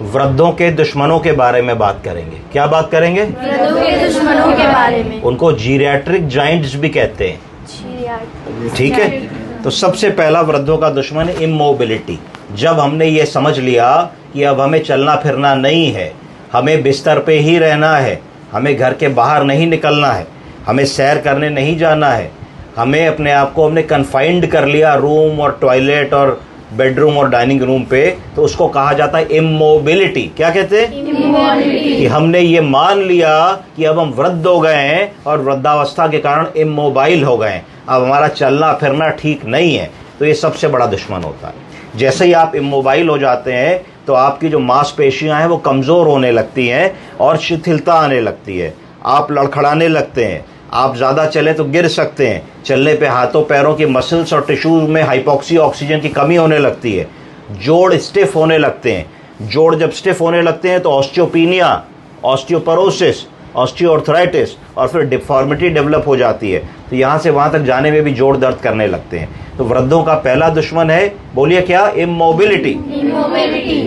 वृद्धों के दुश्मनों के बारे में बात करेंगे। क्या बात करेंगे? वृद्धों के दुश्मनों के बारे में। उनको जीरियाट्रिक जाइंट्स भी कहते हैं। ठीक है, तो सबसे पहला वृद्धों का दुश्मन है इमोबिलिटी। जब हमने ये समझ लिया कि अब हमें चलना फिरना नहीं है, हमें बिस्तर पे ही रहना है, हमें घर के बाहर नहीं निकलना है, हमें सैर करने नहीं जाना है, हमें अपने आप को हमने कन्फाइंड कर लिया रूम और टॉयलेट और बेडरूम और डाइनिंग रूम पे, तो उसको कहा जाता है इमोबिलिटी। क्या कहते हैं? इमोबिलिटी। कि हमने ये मान लिया कि अब हम वृद्ध हो गए हैं और वृद्धावस्था के कारण इमोबाइल हो गए हैं, अब हमारा चलना फिरना ठीक नहीं है। तो ये सबसे बड़ा दुश्मन होता है। जैसे ही आप इमोबाइल हो जाते हैं तो आपकी जो मांसपेशियां हैं वो कमज़ोर होने लगती हैं और शिथिलता आने लगती है, आप लड़खड़ाने लगते हैं, आप ज़्यादा चले तो गिर सकते हैं, चलने पे हाथों पैरों की मसल्स और टिश्यूज में हाइपोक्सी ऑक्सीजन की कमी होने लगती है, जोड़ स्टिफ होने लगते हैं। जोड़ जब स्टिफ होने लगते हैं तो ऑस्टियोपीनिया, ऑस्टियोपोरोसिस, ऑस्टियोआर्थराइटिस और फिर डिफॉर्मिटी डेवलप हो जाती है। तो यहाँ से वहाँ तक जाने में भी जोड़ दर्द करने लगते हैं। तो वृद्धों का पहला दुश्मन है, बोलिए क्या? इमोबिलिटी।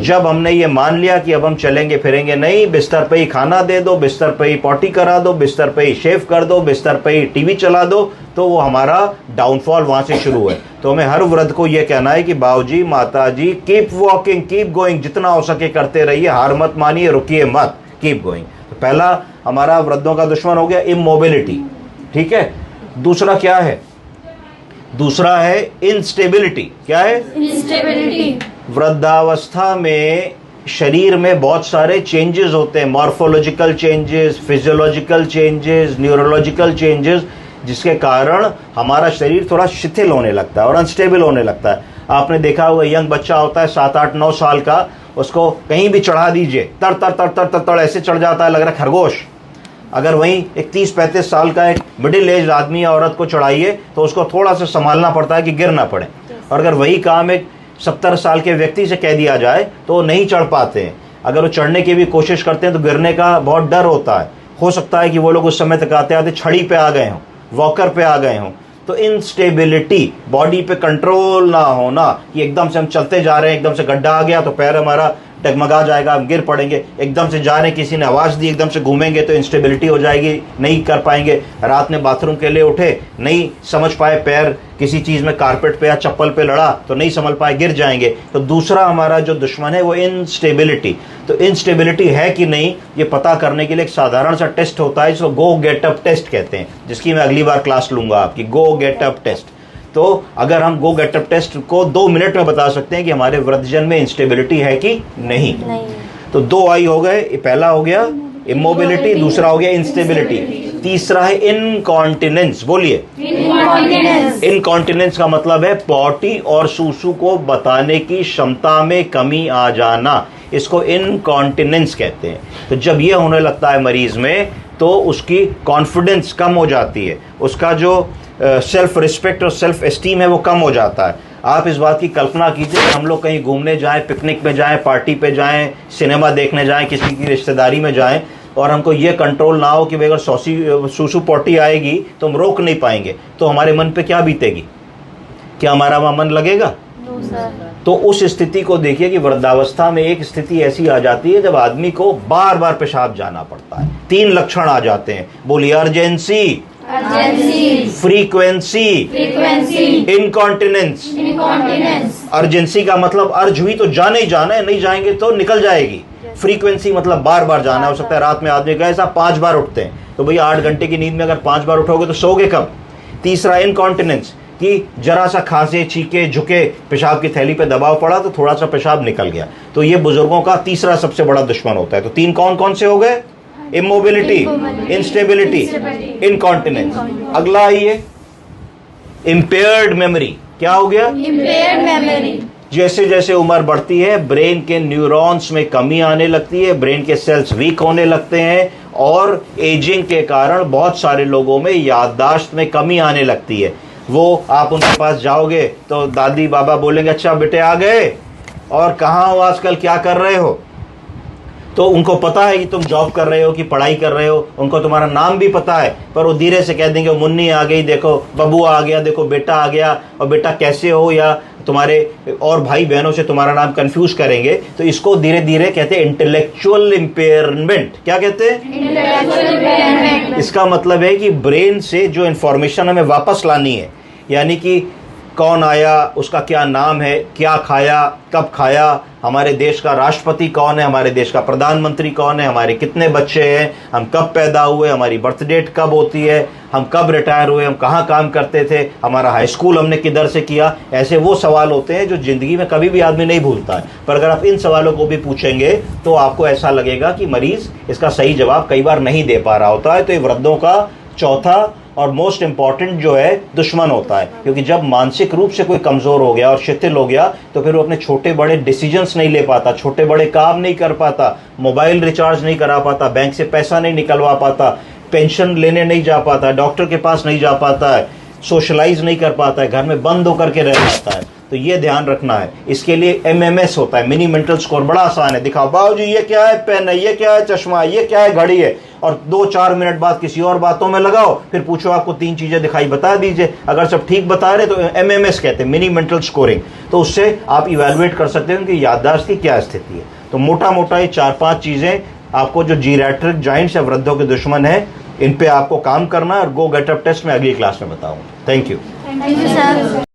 जब हमने ये मान लिया कि अब हम चलेंगे फिरेंगे नहीं, बिस्तर पे ही खाना दे दो, बिस्तर पे ही पॉटी करा दो, बिस्तर पे ही शेव कर दो, बिस्तर पे ही टीवी चला दो, तो वो हमारा डाउनफॉल वहाँ से शुरू है। तो हमें हर वृद्ध को ये कहना है कि बाबूजी, माताजी, कीप वॉकिंग, कीप गोइंग, जितना हो सके करते रहिए, हार मत मानिए, रुकिए मत, कीप गोइंग। तो पहला हमारा वृद्धों का दुश्मन हो गया इमोबिलिटी। ठीक है, दूसरा क्या है? दूसरा है इंस्टेबिलिटी। क्या है? इंस्टेबिलिटी। वृद्धावस्था में शरीर में बहुत सारे चेंजेस होते हैं, morphological changes, physiological changes, neurological changes, जिसके कारण हमारा शरीर थोड़ा शिथिल होने लगता है और अनस्टेबल होने लगता है। आपने देखा हुआ यंग बच्चा होता है 7, 8, 9 साल का, उसको कहीं भी चढ़ा दीजिए, तर तर तर तर तर तर ऐसे चढ़ जाता है, लग रहा है खरगोश। अगर वहीं एक 30-35 साल का एक मिडिल एज आदमी या औरत को चढ़ाइए तो उसको थोड़ा सा संभालना पड़ता है कि गिर ना पड़े। और अगर वही काम एक 70 साल के व्यक्ति से कह दिया जाए तो वो नहीं चढ़ पाते हैं। अगर वो चढ़ने की भी कोशिश करते हैं तो गिरने का बहुत डर होता है। हो सकता है कि वो लोग उस समय तक आते आते छड़ी पे आ गए हों, वॉकर पे आ गए हों। तो इंस्टेबिलिटी, बॉडी पे कंट्रोल ना होना, कि एकदम से हम चलते जा रहे हैं, एकदम से गड्ढा आ गया तो पैर हमारा डगमगा जाएगा, हम गिर पड़ेंगे, एकदम से जा रहे हैं, किसी ने आवाज़ दी, एकदम से घूमेंगे तो इंस्टेबिलिटी हो जाएगी, नहीं कर पाएंगे। रात में बाथरूम के लिए उठे, नहीं समझ पाए, पैर किसी चीज़ में कारपेट पे या चप्पल पे लड़ा तो नहीं समझ पाए, गिर जाएंगे। तो दूसरा हमारा जो दुश्मन है वो इंस्टेबिलिटी। तो इंस्टेबिलिटी है कि नहीं, ये पता करने के लिए एक साधारण सा टेस्ट होता है जिसको गो गेट अप टेस्ट कहते हैं, जिसकी मैं अगली बार क्लास लूँगा आपकी, गो गेट अप टेस्ट। तो अगर हम गो गेट अप टेस्ट को 2 मिनट में बता सकते हैं कि हमारे वृद्धजन में इंस्टेबिलिटी है कि नहीं। तो 2 आई हो गए, पहला हो गया इमोबिलिटी, दूसरा हो गया इंस्टेबिलिटी, तीसरा है इनकॉन्टिनेंस। बोलिए इनकॉन्टिनेंस का मतलब है पॉटी और सूसू को बताने की क्षमता में कमी आ जाना, इसको इनकॉन्टिनेंस कहते हैं। तो जब ये होने लगता है मरीज में तो उसकी कॉन्फिडेंस कम हो जाती है, उसका जो सेल्फ रिस्पेक्ट और सेल्फ एस्टीम है वो कम हो जाता है। आप इस बात की कल्पना कीजिए कि हम लोग कहीं घूमने जाएं, पिकनिक में जाएं, पार्टी पे जाएं, सिनेमा देखने जाएं, किसी की रिश्तेदारी में जाएं और हमको ये कंट्रोल ना हो कि भाई अगर सूसू पॉटी आएगी तो हम रोक नहीं पाएंगे, तो हमारे मन पे क्या बीतेगी? क्या हमारा वहाँ मन लगेगा? तो उस स्थिति को देखिए कि वृद्धावस्था में एक स्थिति ऐसी आ जाती है जब आदमी को बार बार पेशाब जाना पड़ता है। 3 लक्षण आ जाते हैं, बोलिए अर्जेंसी, फ्रीक्वेंसी, इनकॉन्टिनेंस। अर्जेंसी का मतलब अर्ज हुई तो जाना ही जाना है, नहीं जाएंगे तो निकल जाएगी। फ्रीक्वेंसी मतलब बार बार जाना है। हो सकता है रात में आदमी कहे साहब 5 बार उठते हैं, तो भैया 8 घंटे की नींद में अगर 5 बार उठोगे तो सोगे कब? तीसरा इनकॉन्टिनेंस, कि जरा सा खांसे, छीके, झुके, पेशाब की थैली पे दबाव पड़ा तो थोड़ा सा पेशाब निकल गया। तो ये बुजुर्गों का तीसरा सबसे बड़ा दुश्मन होता है। तो 3 कौन कौन से हो गए? Immobility, instability, incontinence. अगला है ये इम्पेयर्ड मेमोरी। क्या हो गया? Impaired memory. जैसे जैसे उम्र बढ़ती है ब्रेन के न्यूरॉन्स में कमी आने लगती है, ब्रेन के सेल्स वीक होने लगते हैं और एजिंग के कारण बहुत सारे लोगों में याददाश्त में कमी आने लगती है। वो आप उनके पास जाओगे तो दादी बाबा बोलेंगे अच्छा बेटे आ गए, और कहाँ हो आजकल, क्या कर रहे हो? तो उनको पता है कि तुम जॉब कर रहे हो कि पढ़ाई कर रहे हो, उनको तुम्हारा नाम भी पता है, पर वो धीरे से कह देंगे मुन्नी आ गई, देखो बबुआ आ गया, देखो बेटा आ गया, और बेटा कैसे हो, या तुम्हारे और भाई बहनों से तुम्हारा नाम कंफ्यूज करेंगे। तो इसको धीरे धीरे कहते हैं इंटेलेक्चुअल इम्पेयरमेंट। क्या कहते हैं? Intellectual impairment. इसका मतलब है कि ब्रेन से जो इंफॉर्मेशन हमें वापस लानी है, यानी कि कौन आया, उसका क्या नाम है, क्या खाया, कब खाया, हमारे देश का राष्ट्रपति कौन है, हमारे देश का प्रधानमंत्री कौन है, हमारे कितने बच्चे हैं, हम कब पैदा हुए, हमारी बर्थ डेट कब होती है, हम कब रिटायर हुए, हम कहाँ काम करते थे, हमारा हाई स्कूल हमने किधर से किया। ऐसे वो सवाल होते हैं जो ज़िंदगी में कभी भी आदमी नहीं भूलता है, पर अगर आप इन सवालों को भी पूछेंगे तो आपको ऐसा लगेगा कि मरीज़ इसका सही जवाब कई बार नहीं दे पा रहा होता है। तो ये वृद्धों का चौथा और मोस्ट इम्पॉर्टेंट जो है दुश्मन होता है, क्योंकि जब मानसिक रूप से कोई कमज़ोर हो गया और शिथिल हो गया तो फिर वो अपने छोटे बड़े डिसीजंस नहीं ले पाता, छोटे बड़े काम नहीं कर पाता, मोबाइल रिचार्ज नहीं करा पाता, बैंक से पैसा नहीं निकलवा पाता, पेंशन लेने नहीं जा पाता, डॉक्टर के पास नहीं जा पाता है, सोशलाइज नहीं कर पाता है, घर में बंद होकर के रह जाता है। तो ये ध्यान रखना है। इसके लिए MMS होता है, मिनी मेंटल स्कोर, बड़ा आसान है। दिखाओ बाबूजी ये क्या है, पेन है, ये क्या है, चश्मा है, ये क्या है, घड़ी है, और 2-4 मिनट बाद किसी और बातों में लगाओ, फिर पूछो आपको 3 चीजें दिखाई, बता दीजिए। अगर सब ठीक बता रहे तो MMS कहते हैं, मिनी मेंटल स्कोरिंग। तो उससे आप इवेलुएट कर सकते हैं कि याददाश्त की क्या स्थिति है। तो मोटा मोटा ये 4-5 चीजें आपको जो जीरैट्रिक जाइंट्स या वृद्धों के दुश्मन है, इन पे आपको काम करना है। और गो गेट अप टेस्ट में अगली क्लास में बताऊंगा। Thank you. Thank you, sir.